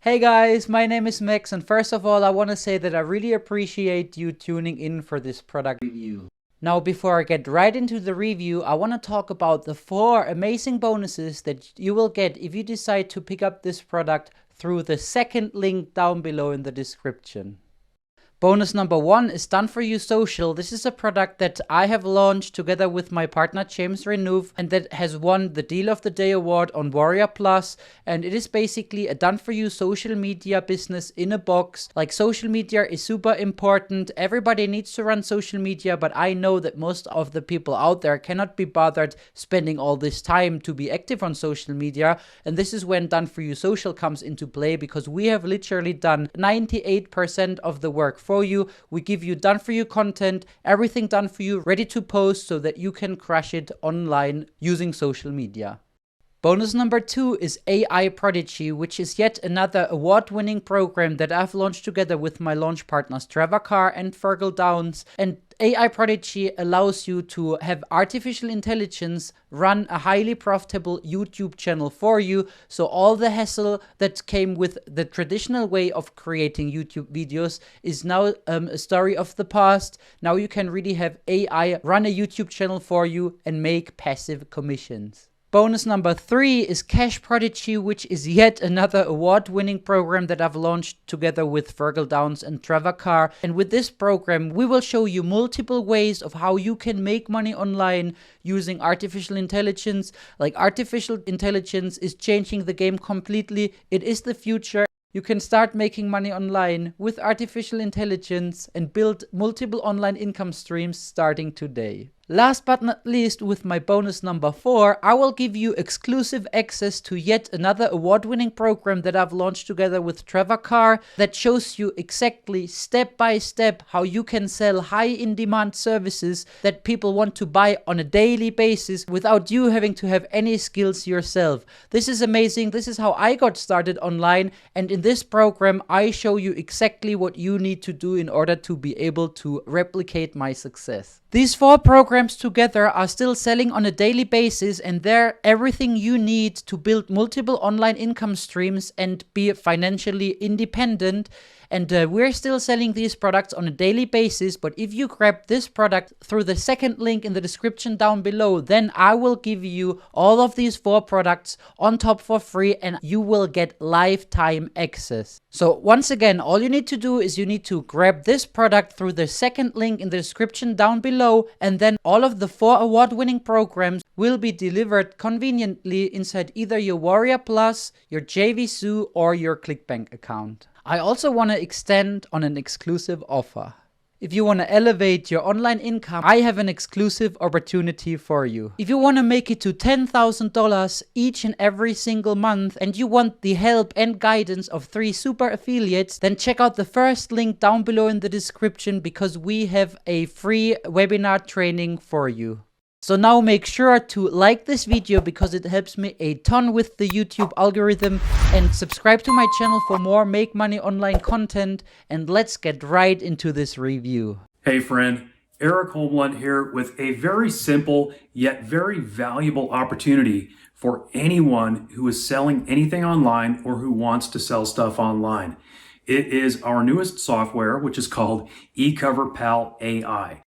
Hey guys, my name is Max, and first of all, I want to say that I really appreciate you tuning in for this product review. Now, before I get right into the review, I want to talk about the 4 amazing bonuses that you will get if you decide to pick up this product through the second link down below in the description. Bonus number 1 is Done For You Social. This is a product that I have launched together with my partner James Renouve, and that has won the Deal of the Day award on Warrior Plus. And it is basically a done for you social media business in a box. Like, social media is super important. Everybody needs to run social media, but I know that most of the people out there cannot be bothered spending all this time to be active on social media. And this is when Done For You Social comes into play, because we have literally done 98% of the work for you. We give you done for you content, everything done for you, ready to post so that you can crush it online using social media. Bonus number 2 is AI Prodigy, which is yet another award-winning program that I've launched together with my launch partners Trevor Carr and Fergal Downs. And AI Prodigy allows you to have artificial intelligence run a highly profitable YouTube channel for you. So all the hassle that came with the traditional way of creating YouTube videos is now a story of the past. Now you can really have AI run a YouTube channel for you and make passive commissions. Bonus number 3 is Cash Prodigy, which is yet another award-winning program that I've launched together with Fergal Downs and Trevor Carr. And with this program, we will show you multiple ways of how you can make money online using artificial intelligence. Like, artificial intelligence is changing the game completely. It is the future. You can start making money online with artificial intelligence and build multiple online income streams starting today. Last but not least, with my bonus number 4, I will give you exclusive access to yet another award-winning program that I've launched together with Trevor Carr that shows you exactly step by step how you can sell high in-demand services that people want to buy on a daily basis without you having to have any skills yourself. This is amazing. This is how I got started online, and in this program I show you exactly what you need to do in order to be able to replicate my success. These 4 programs together are still selling on a daily basis, and they're everything you need to build multiple online income streams and be financially independent. And we're still selling these products on a daily basis, but if you grab this product through the second link in the description down below, then I will give you all of these 4 products on top for free, and you will get lifetime access. So once again, all you need to do is you need to grab this product through the second link in the description down below, and then all of the 4 award-winning programs will be delivered conveniently inside either your Warrior Plus, your JVZoo, or your ClickBank account. I also want to extend on an exclusive offer. If you want to elevate your online income, I have an exclusive opportunity for you. If you want to make it to $10,000 each and every single month, and you want the help and guidance of 3 super affiliates, then check out the first link down below in the description, because we have a free webinar training for you. So now make sure to like this video, because it helps me a ton with the YouTube algorithm, and subscribe to my channel for more Make Money Online content, and let's get right into this review. Hey friend, Eric Holmlund here with a very simple yet very valuable opportunity for anyone who is selling anything online or who wants to sell stuff online. It is our newest software, which is called EcoverPalAi.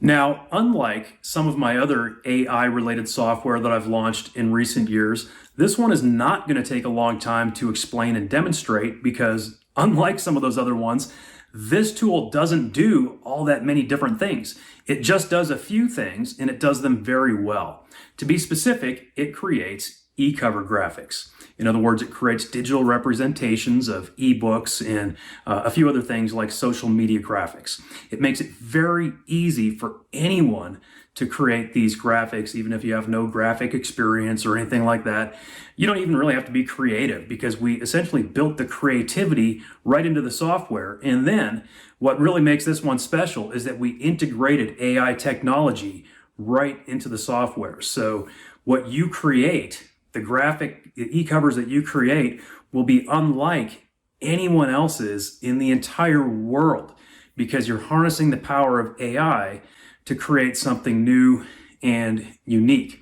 Now, unlike some of my other AI-related software that I've launched in recent years, this one is not going to take a long time to explain and demonstrate, because unlike some of those other ones, this tool doesn't do all that many different things. It just does a few things, and it does them very well. To be specific, it creates e-cover graphics. In other words, it creates digital representations of ebooks and a few other things like social media graphics. It makes it very easy for anyone to create these graphics, even if you have no graphic experience or anything like that. You don't even really have to be creative, because we essentially built the creativity right into the software. And then what really makes this one special is that we integrated AI technology right into the software. So what you create, the graphic e-covers that you create, will be unlike anyone else's in the entire world, because you're harnessing the power of AI to create something new and unique.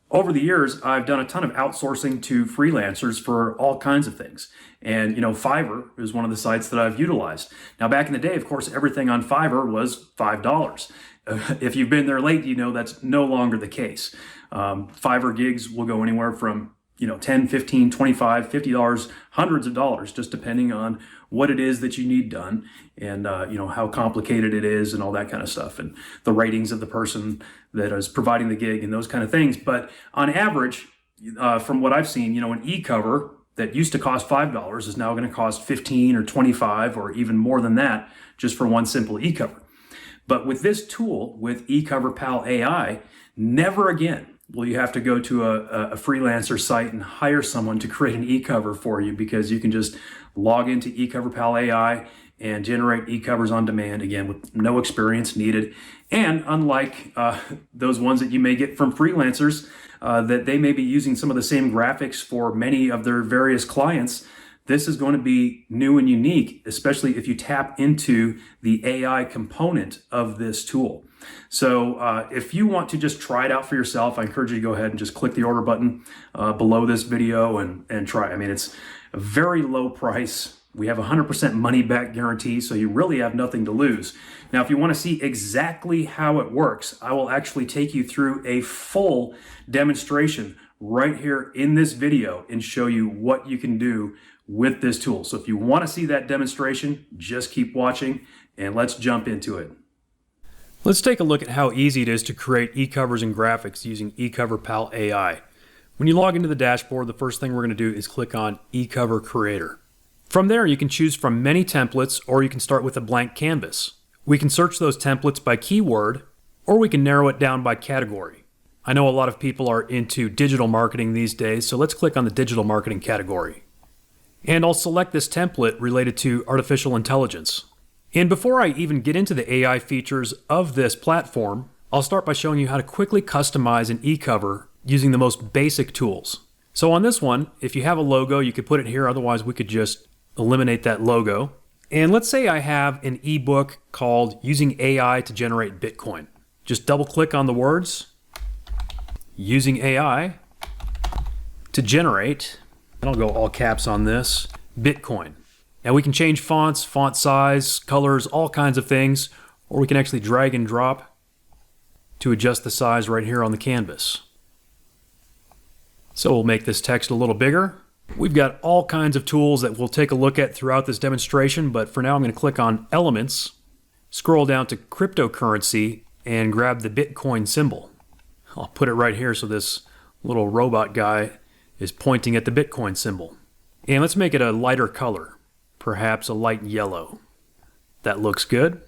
Over the years, I've done a ton of outsourcing to freelancers for all kinds of things. And, Fiverr is one of the sites that I've utilized. Now, back in the day, of course, everything on Fiverr was $5. If you've been there late, that's no longer the case. Fiverr gigs will go anywhere from 10, 15, 25, $50, hundreds of dollars, just depending on what it is that you need done and, how complicated it is and all that kind of stuff and the ratings of the person that is providing the gig and those kind of things. But on average, from what I've seen, an e-cover that used to cost $5 is now going to cost 15 or 25 or even more than that just for one simple e-cover. But with this tool, with EcoverPalAi, never again will you have to go to a freelancer site and hire someone to create an e-cover for you, because you can just log into EcoverPalAi and generate e-covers on demand, again, with no experience needed. And unlike those ones that you may get from freelancers, that they may be using some of the same graphics for many of their various clients, this is going to be new and unique, especially if you tap into the AI component of this tool. So if you want to just try it out for yourself, I encourage you to go ahead and just click the order button below this video and try. I mean, it's a very low price. We have 100% money back guarantee, so you really have nothing to lose. Now, if you want to see exactly how it works, I will actually take you through a full demonstration right here in this video and show you what you can do with this tool. So if you want to see that demonstration, just keep watching and let's jump into it. Let's take a look at how easy it is to create e-covers and graphics using EcoverPalAi. When you log into the dashboard, the first thing we're going to do is click on eCover Creator. From there, you can choose from many templates, or you can start with a blank canvas. We can search those templates by keyword, or we can narrow it down by category. I know a lot of people are into digital marketing these days, so let's click on the digital marketing category. And I'll select this template related to artificial intelligence. And before I even get into the AI features of this platform, I'll start by showing you how to quickly customize an e-cover using the most basic tools. So on this one, if you have a logo, you could put it here, otherwise we could just eliminate that logo. And let's say I have an ebook called Using AI to Generate Bitcoin. Just double click on the words, Using AI to Generate, and I'll go all caps on this, Bitcoin. Now we can change fonts, font size, colors, all kinds of things, or we can actually drag and drop to adjust the size right here on the canvas. So we'll make this text a little bigger. We've got all kinds of tools that we'll take a look at throughout this demonstration, but for now I'm going to click on Elements, scroll down to Cryptocurrency, and grab the Bitcoin symbol. I'll put it right here so this little robot guy is pointing at the Bitcoin symbol. And let's make it a lighter color. Perhaps a light yellow. That looks good.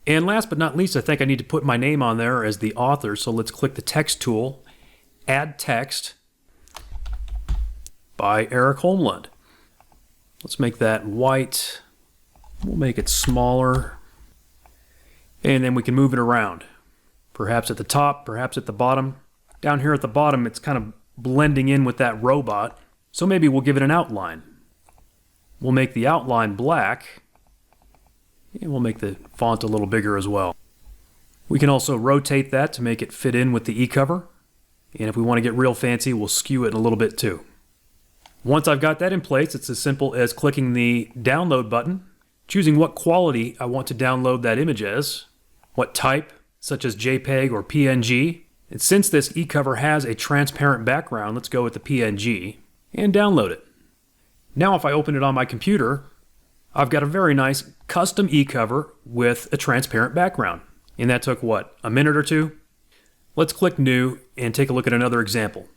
And last but not least, I think I need to put my name on there as the author, so let's click the text tool, Add Text by Eric Holmlund. Let's make that white. We'll make it smaller. And then we can move it around. Perhaps at the top, perhaps at the bottom. Down here at the bottom, it's kind of blending in with that robot, so maybe we'll give it an outline. We'll make the outline black, and we'll make the font a little bigger as well. We can also rotate that to make it fit in with the e-cover, and if we want to get real fancy, we'll skew it a little bit too. Once I've got that in place, it's as simple as clicking the download button, choosing what quality I want to download that image as, what type, such as JPEG or PNG, and since this e-cover has a transparent background, let's go with the PNG, and download it. Now if I open it on my computer, I've got a very nice custom e-cover with a transparent background. And that took what, a minute or two? Let's click New and take a look at another example.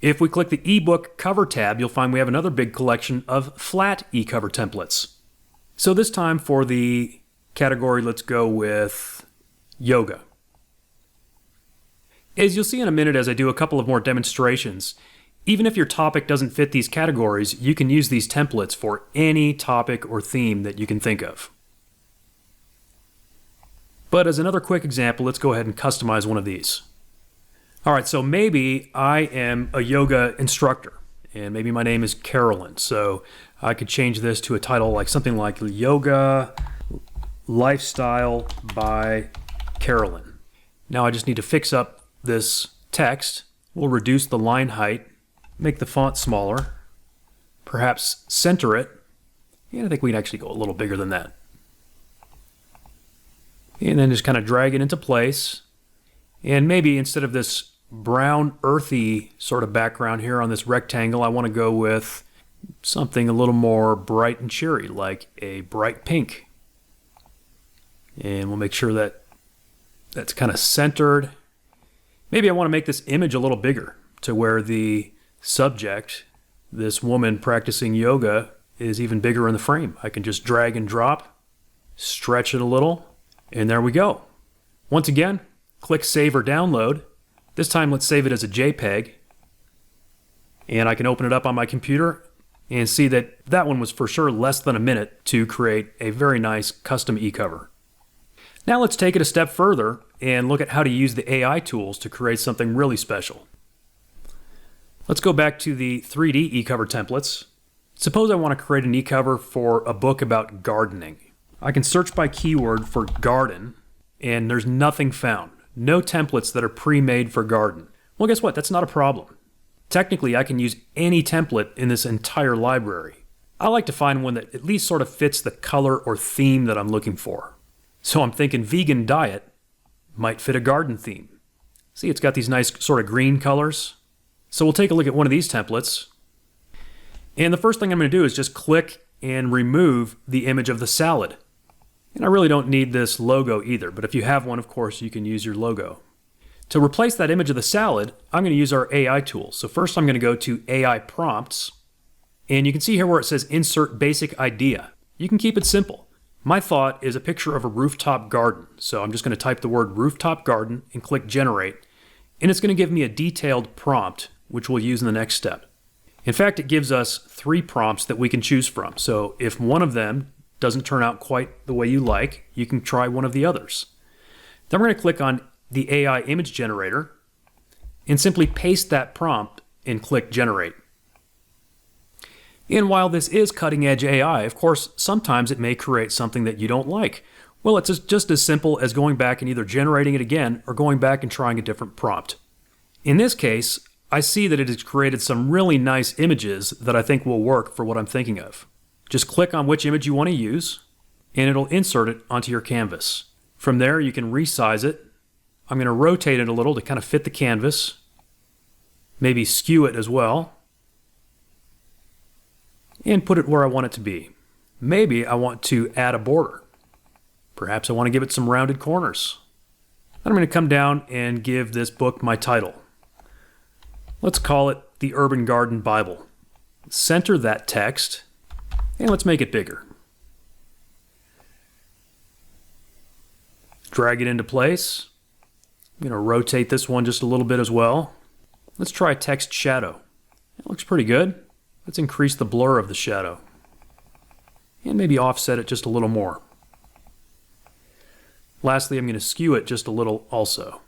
If we click the ebook cover tab, you'll find we have another big collection of flat e-cover templates. So this time for the category, let's go with yoga. As you'll see in a minute as I do a couple of more demonstrations, even if your topic doesn't fit these categories, you can use these templates for any topic or theme that you can think of. But as another quick example, let's go ahead and customize one of these. All right, so maybe I am a yoga instructor, and maybe my name is Carolyn, so I could change this to a title like something like Yoga Lifestyle by Carolyn. Now I just need to fix up this text We'll reduce the line height, make the font smaller, perhaps center it, and I think we'd actually go a little bigger than that. And then just kind of drag it into place. And maybe instead of this brown, earthy sort of background here on this rectangle, I want to go with something a little more bright and cheery, like a bright pink. And we'll make sure that that's kind of centered. Maybe I want to make this image a little bigger to where the subject, this woman practicing yoga, is even bigger in the frame. I can just drag and drop, stretch it a little, and there we go. Once again, click Save or Download. This time let's save it as a JPEG. And I can open it up on my computer and see that that one was for sure less than a minute to create a very nice custom e-cover. Now let's take it a step further and look at how to use the AI tools to create something really special. Let's go back to the 3D e-cover templates. Suppose I want to create an e-cover for a book about gardening. I can search by keyword for garden, and there's nothing found. No templates that are pre-made for garden. Well, guess what? That's not a problem. Technically, I can use any template in this entire library. I like to find one that at least sort of fits the color or theme that I'm looking for. So I'm thinking vegan diet might fit a garden theme. See, it's got these nice sort of green colors. So we'll take a look at one of these templates. And the first thing I'm going to do is just click and remove the image of the salad. And I really don't need this logo either, but if you have one, of course, you can use your logo. To replace that image of the salad, I'm going to use our AI tool. So first I'm going to go to AI prompts, and you can see here where it says Insert Basic Idea. You can keep it simple. My thought is a picture of a rooftop garden. So I'm just going to type the word rooftop garden and click Generate, and it's going to give me a detailed prompt, which we'll use in the next step. In fact, it gives us 3 prompts that we can choose from. So if one of them doesn't turn out quite the way you like, you can try one of the others. Then we're going to click on the AI image generator and simply paste that prompt and click Generate. And while this is cutting edge AI, of course, sometimes it may create something that you don't like. Well, it's just as simple as going back and either generating it again or going back and trying a different prompt. In this case, I see that it has created some really nice images that I think will work for what I'm thinking of. Just click on which image you want to use, and it'll insert it onto your canvas. From there, you can resize it. I'm going to rotate it a little to kind of fit the canvas. Maybe skew it as well. And put it where I want it to be. Maybe I want to add a border. Perhaps I want to give it some rounded corners. Then I'm going to come down and give this book my title. Let's call it The Urban Garden Bible. Center that text, and let's make it bigger. Drag it into place. I'm going to rotate this one just a little bit as well. Let's try text shadow. It looks pretty good. Let's increase the blur of the shadow. And maybe offset it just a little more. Lastly, I'm going to skew it just a little also.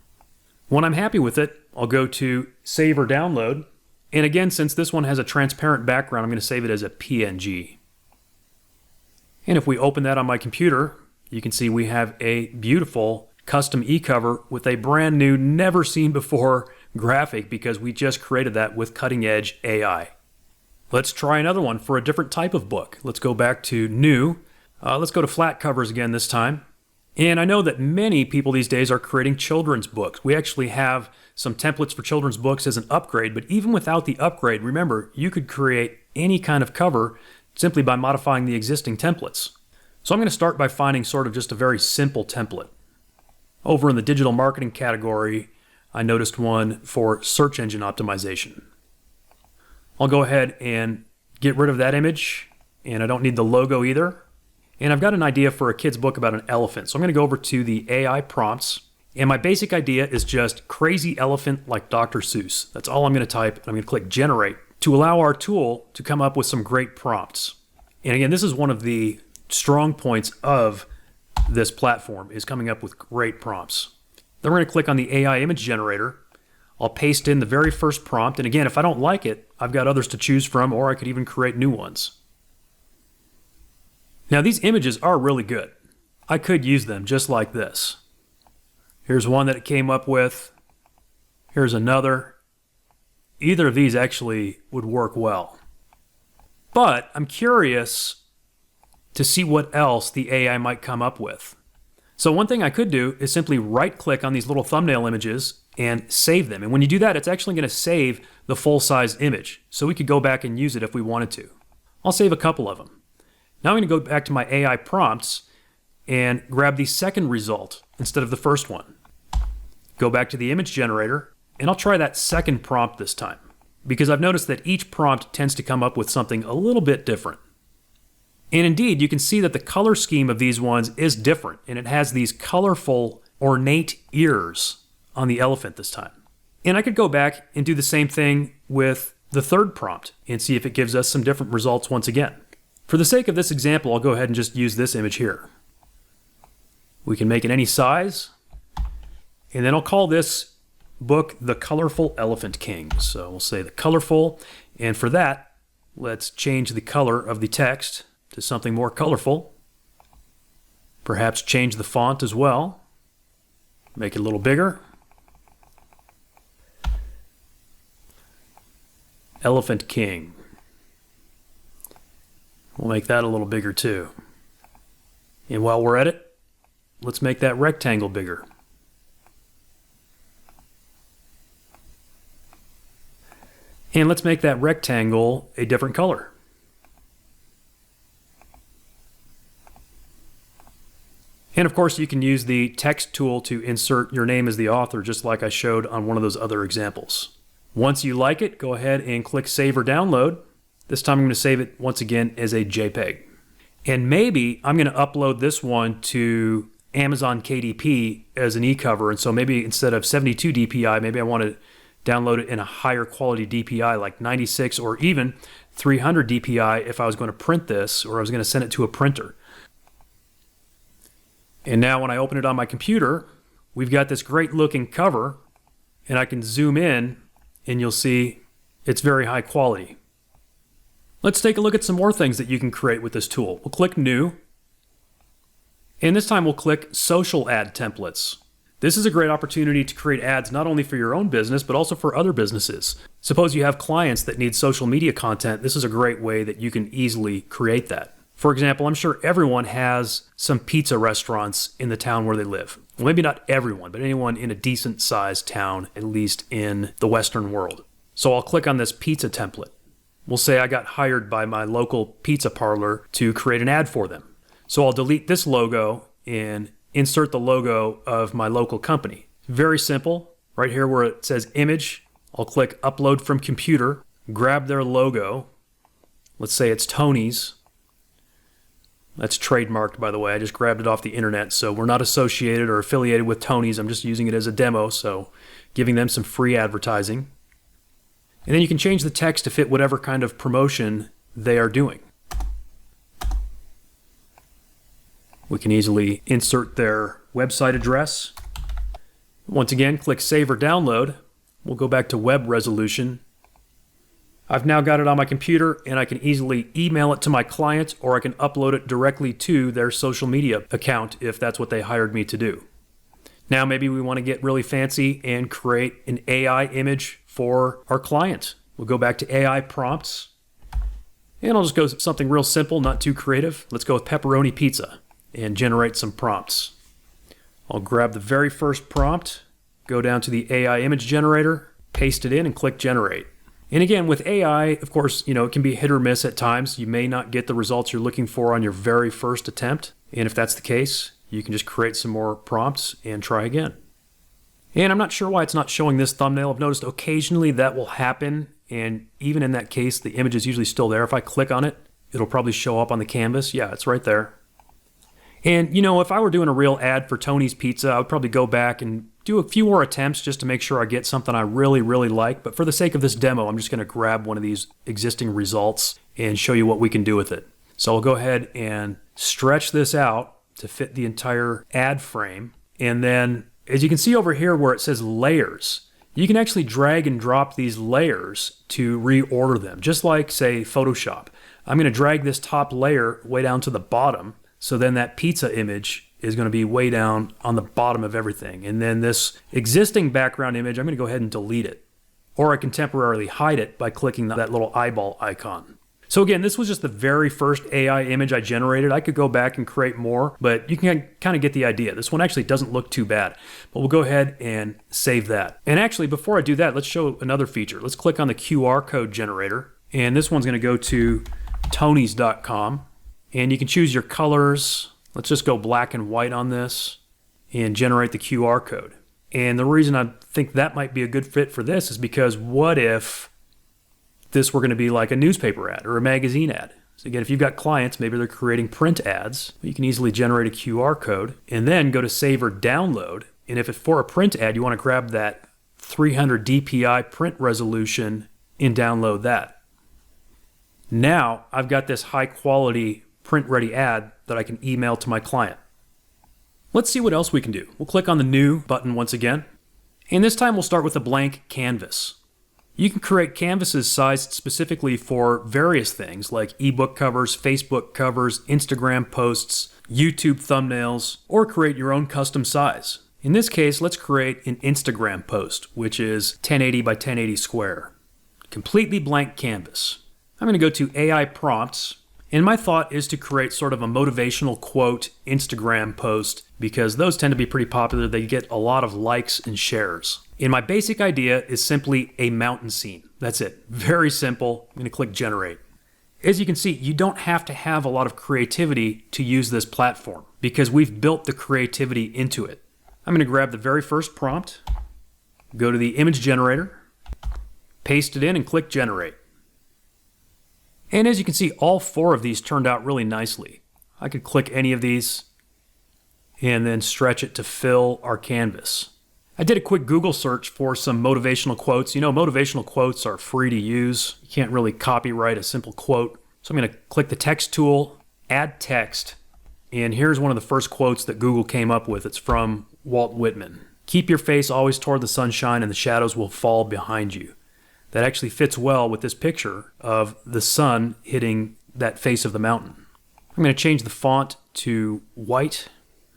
When I'm happy with it, I'll go to Save or Download. And again, since this one has a transparent background, I'm going to save it as a PNG. And if we open that on my computer, you can see we have a beautiful custom e-cover with a brand new, never seen before graphic because we just created that with cutting edge AI. Let's try another one for a different type of book. Let's go back to New. Let's go to flat covers again this time. And I know that many people these days are creating children's books. We actually have some templates for children's books as an upgrade, but even without the upgrade, remember, you could create any kind of cover simply by modifying the existing templates. So I'm going to start by finding sort of just a very simple template. Over in the digital marketing category, I noticed one for search engine optimization. I'll go ahead and get rid of that image, and I don't need the logo either. And I've got an idea for a kid's book about an elephant. So I'm going to go over to the AI prompts, and my basic idea is just crazy elephant like Dr. Seuss. That's all I'm going to type, and I'm going to click Generate to allow our tool to come up with some great prompts. And again, this is one of the strong points of this platform, is coming up with great prompts. Then we're going to click on the AI image generator. I'll paste in the very first prompt, and again, if I don't like it, I've got others to choose from, or I could even create new ones. Now these images are really good. I could use them just like this. Here's one that it came up with. Here's another. either of these actually would work well. But I'm curious to see what else the AI might come up with. So one thing I could do is simply right-click on these little thumbnail images and save them. And when you do that, it's actually going to save the full-size image. So we could go back and use it if we wanted to. I'll save a couple of them. Now I'm going to go back to my AI prompts and grab the second result instead of the first one. Go back to the image generator, and I'll try that second prompt this time, because I've noticed that each prompt tends to come up with something a little bit different. And indeed, you can see that the color scheme of these ones is different, and it has these colorful, ornate ears on the elephant this time. And I could go back and do the same thing with the third prompt and see if it gives us some different results once again. For the sake of this example, I'll go ahead and just use this image here. We can make it any size, and then I'll call this book The Colorful Elephant King. So we'll say the colorful, and for that, let's change the color of the text to something more colorful. Perhaps change the font as well. Make it a little bigger. Elephant King. We'll make that a little bigger too. And while we're at it, let's make that rectangle bigger. And let's make that rectangle a different color. And of course, you can use the text tool to insert your name as the author, just like I showed on one of those other examples. Once you like it, go ahead and click Save or Download. This time I'm going to save it once again as a JPEG. And maybe I'm going to upload this one to Amazon KDP as an e-cover. And so maybe instead of 72 DPI, maybe I want to download it in a higher quality DPI like 96 or even 300 DPI if I was going to print this, or I was going to send it to a printer. And now when I open it on my computer, we've got this great looking cover, and I can zoom in and you'll see it's very high quality. Let's take a look at some more things that you can create with this tool. We'll click New, and this time we'll click Social Ad Templates. This is a great opportunity to create ads not only for your own business, but also for other businesses. Suppose you have clients that need social media content. This is a great way that you can easily create that. For example, I'm sure everyone has some pizza restaurants in the town where they live. Well, maybe not everyone, but anyone in a decent sized town, at least in the Western world. So I'll click on this pizza template. We'll say I got hired by my local pizza parlor to create an ad for them. So I'll delete this logo and insert the logo of my local company. Very simple. Right here where it says image, I'll click Upload from Computer, grab their logo. Let's say it's Tony's. That's trademarked, by the way. I just grabbed it off the internet, so we're not associated or affiliated with Tony's. I'm just using it as a demo, so giving them some free advertising. And then you can change the text to fit whatever kind of promotion they are doing. We can easily insert their website address. Once again, click Save or Download. We'll go back to web resolution. I've now got it on my computer, and I can easily email it to my client, or I can upload it directly to their social media account if that's what they hired me to do. Now maybe we want to get really fancy and create an AI image for our client. We'll go back to AI prompts, and I'll just go with something real simple, not too creative. Let's go with pepperoni pizza and generate some prompts. I'll grab the very first prompt, go down to the AI image generator, paste it in, and click Generate. And again, with AI, of course, it can be hit or miss at times. You may not get the results you're looking for on your very first attempt. And if that's the case, you can just create some more prompts and try again. And I'm not sure why it's not showing this thumbnail. I've noticed occasionally that will happen. And even in that case, the image is usually still there. If I click on it, it'll probably show up on the canvas. Yeah, it's right there. And, if I were doing a real ad for Tony's Pizza, I would probably go back and do a few more attempts just to make sure I get something I really, really like. But for the sake of this demo, I'm just going to grab one of these existing results and show you what we can do with it. So I'll go ahead and stretch this out to fit the entire ad frame. And then, as you can see over here where it says layers, you can actually drag and drop these layers to reorder them, just like, say, Photoshop. I'm going to drag this top layer way down to the bottom. So then that pizza image is going to be way down on the bottom of everything. And then this existing background image, I'm going to go ahead and delete it. or I can temporarily hide it by clicking that little eyeball icon. So again, this was just the very first AI image I generated. I could go back and create more, but you can kind of get the idea. This one actually doesn't look too bad, but we'll go ahead and save that. And actually, before I do that, let's show another feature. Let's click on the QR code generator, and this one's going to go to tonys.com, and you can choose your colors. Let's just go black and white on this and generate the QR code. And the reason I think that might be a good fit for this is because what if this were going to be like a newspaper ad or a magazine ad? So again, if you've got clients, maybe they're creating print ads, you can easily generate a QR code and then go to save or download. And if it's for a print ad, you want to grab that 300 DPI print resolution and download that. Now I've got this high quality print ready ad that I can email to my client. Let's see what else we can do. We'll click on the new button once again. And this time we'll start with a blank canvas. You can create canvases sized specifically for various things like ebook covers, Facebook covers, Instagram posts, YouTube thumbnails, or create your own custom size. In this case, let's create an Instagram post, which is 1080 by 1080 square. Completely blank canvas. I'm going to go to AI prompts, and my thought is to create sort of a motivational quote Instagram post because those tend to be pretty popular. They get a lot of likes and shares. And my basic idea is simply a mountain scene. That's it. Very simple. I'm going to click generate. As you can see, you don't have to have a lot of creativity to use this platform because we've built the creativity into it. I'm going to grab the very first prompt, go to the image generator, paste it in and click generate. And as you can see, all four of these turned out really nicely. I could click any of these and then stretch it to fill our canvas. I did a quick Google search for some motivational quotes. You know, motivational quotes are free to use. You can't really copyright a simple quote. So I'm going to click the text tool, add text, and here's one of the first quotes that Google came up with. It's from Walt Whitman. Keep your face always toward the sunshine and the shadows will fall behind you. That actually fits well with this picture of the sun hitting that face of the mountain. I'm going to change the font to white.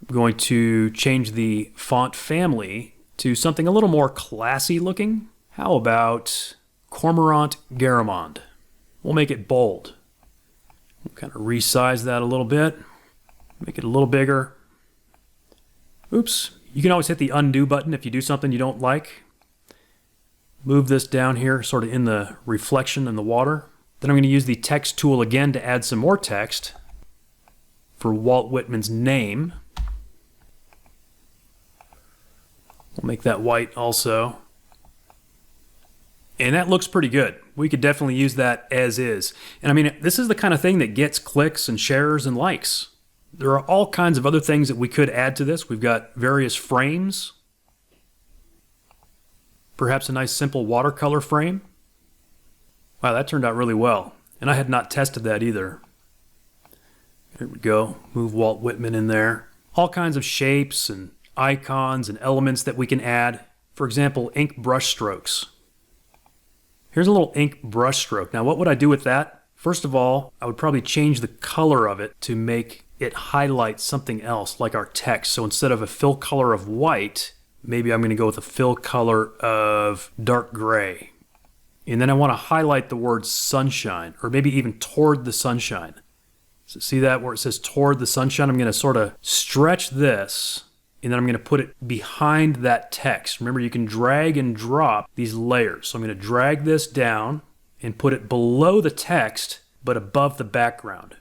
I'm going to change the font family to something a little more classy looking. How about Cormorant Garamond? We'll make it bold. We'll kind of resize that a little bit. Make it a little bigger. Oops. You can always hit the undo button if you do something you don't like. Move this down here sort of in the reflection in the water. Then I'm going to use the text tool again to add some more text for Walt Whitman's name. We'll make that white also. And that looks pretty good. We could definitely use that as is. And I mean, this is the kind of thing that gets clicks and shares and likes. There are all kinds of other things that we could add to this. We've got various frames. Perhaps a nice simple watercolor frame. Wow, that turned out really well. And I had not tested that either. There we go. Move Walt Whitman in there. All kinds of shapes and icons and elements that we can add. For example, ink brush strokes. Here's a little ink brush stroke. Now, what would I do with that? First of all, I would probably change the color of it to make it highlight something else, like our text. So instead of a fill color of white, maybe I'm going to go with a fill color of dark gray. And then I want to highlight the word sunshine, or maybe even toward the sunshine. So see that where it says toward the sunshine? I'm going to sort of stretch this, and then I'm going to put it behind that text. Remember, you can drag and drop these layers. So I'm going to drag this down and put it below the text, but above the background.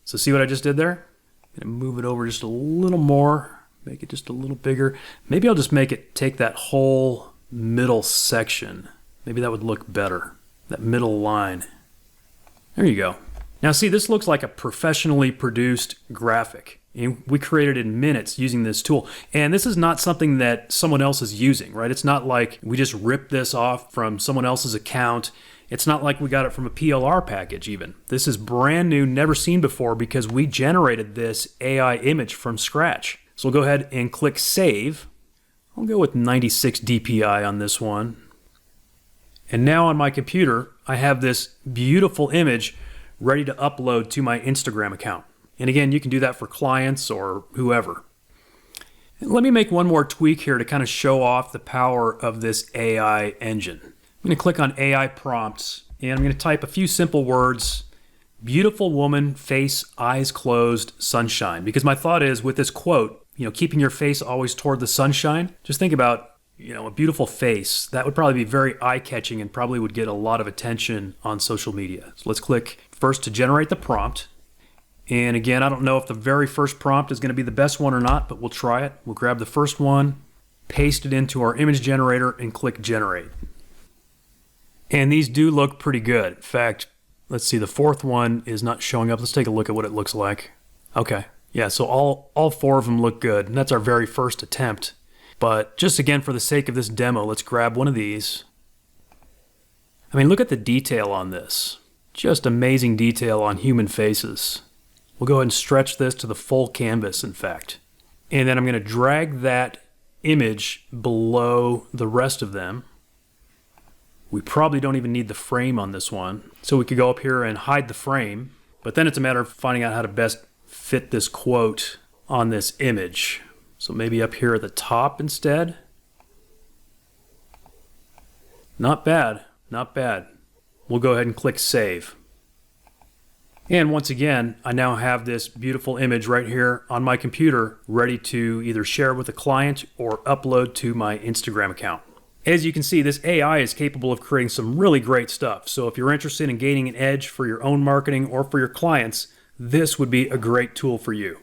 So see what I just did there? I'm going to move it over just a little more, make it just a little bigger. Maybe I'll just make it take that whole middle section. Maybe that would look better, that middle line. There you go. Now see, this looks like a professionally produced graphic. And we created it in minutes using this tool. And this is not something that someone else is using, right? It's not like we just ripped this off from someone else's account. It's not like we got it from a PLR package even. This is brand new, never seen before, because we generated this AI image from scratch. So we'll go ahead and click Save. I'll go with 96 DPI on this one. And now on my computer, I have this beautiful image ready to upload to my Instagram account. And again, you can do that for clients or whoever. And let me make one more tweak here to kind of show off the power of this AI engine. I'm going to click on AI prompts, and I'm going to type a few simple words. Beautiful woman, face, eyes closed, sunshine. Because my thought is, with this quote, keeping your face always toward the sunshine, just think about, a beautiful face. That would probably be very eye-catching and probably would get a lot of attention on social media. So let's click first to generate the prompt. And again, I don't know if the very first prompt is going to be the best one or not, but we'll try it. We'll grab the first one, paste it into our image generator, and click generate. And these do look pretty good. In fact, let's see, the fourth one is not showing up. Let's take a look at what it looks like. Okay, yeah, so all four of them look good, and that's our very first attempt. But just again, for the sake of this demo, let's grab one of these. I mean, look at the detail on this. Just amazing detail on human faces. We'll go ahead and stretch this to the full canvas, in fact. And then I'm going to drag that image below the rest of them. We probably don't even need the frame on this one. So we could go up here and hide the frame, but then it's a matter of finding out how to best fit this quote on this image. So maybe up here at the top instead. Not bad, not bad. We'll go ahead and click save. And once again, I now have this beautiful image right here on my computer, ready to either share with a client or upload to my Instagram account. As you can see, this AI is capable of creating some really great stuff. So if you're interested in gaining an edge for your own marketing or for your clients, this would be a great tool for you.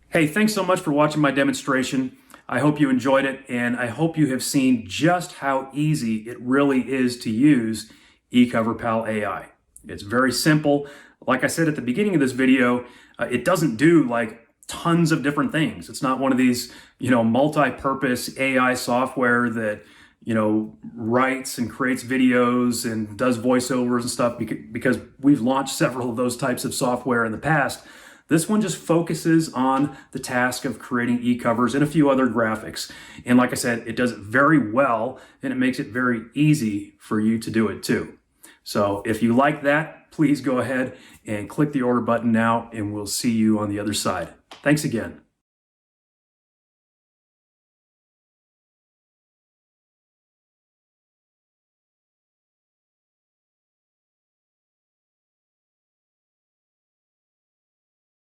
Hey, thanks so much for watching my demonstration. I hope you enjoyed it, and I hope you have seen just how easy it really is to use EcoverPalAi. It's very simple. Like I said at the beginning of this video, it doesn't do like tons of different things. It's not one of these, multi-purpose AI software that, writes and creates videos and does voiceovers and stuff, because we've launched several of those types of software in the past. This one just focuses on the task of creating e-covers and a few other graphics. And like I said, it does it very well, and it makes it very easy for you to do it too. So if you like that, please go ahead and click the order button now, and we'll see you on the other side. Thanks again.